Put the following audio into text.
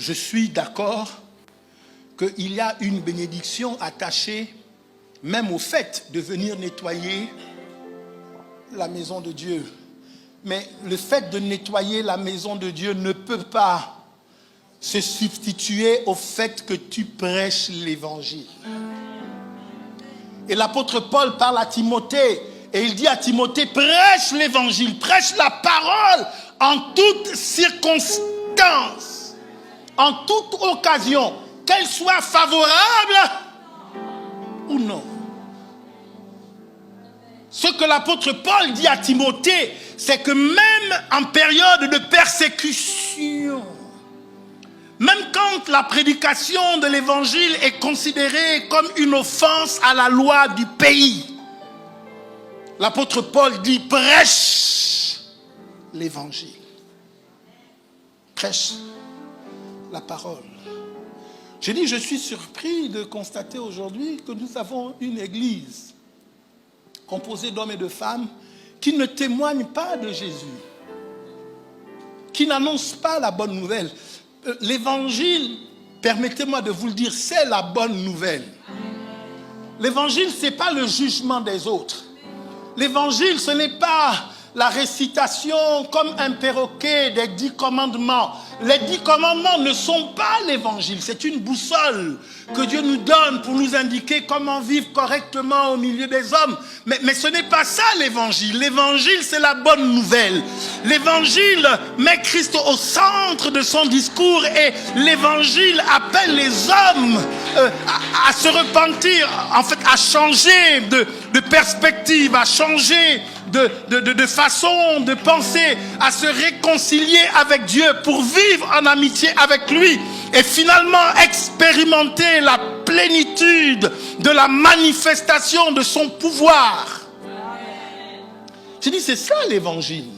je suis d'accord qu'il y a une bénédiction attachée même au fait de venir nettoyer la maison de Dieu. Mais le fait de nettoyer la maison de Dieu ne peut pas se substituer au fait que tu prêches l'évangile. Et l'apôtre Paul parle à Timothée et il dit à Timothée, prêche l'évangile, prêche la parole en toutes circonstances, en toute occasion, qu'elle soit favorable ou non. Ce que l'apôtre Paul dit à Timothée, c'est que même en période de persécution, même quand la prédication de l'évangile est considérée comme une offense à la loi du pays, l'apôtre Paul dit prêche l'évangile. Prêche la parole. Je dis, je suis surpris de constater aujourd'hui que nous avons une église composée d'hommes et de femmes qui ne témoignent pas de Jésus, qui n'annoncent pas la bonne nouvelle. L'évangile, permettez-moi de vous le dire, c'est la bonne nouvelle. L'évangile, ce n'est pas le jugement des autres. L'évangile, ce n'est pas la récitation comme un perroquet des 10 commandements. Les 10 commandements ne sont pas l'évangile. C'est une boussole que Dieu nous donne pour nous indiquer comment vivre correctement au milieu des hommes. Mais ce n'est pas ça l'évangile. L'évangile, c'est la bonne nouvelle. L'évangile met Christ au centre de son discours et l'évangile appelle les hommes à se repentir, en fait à changer de perspective, à changer de façon de penser, à se réconcilier avec Dieu pour vivre en amitié avec lui et finalement expérimenter la plénitude de la manifestation de son pouvoir. Je dis, c'est ça l'évangile.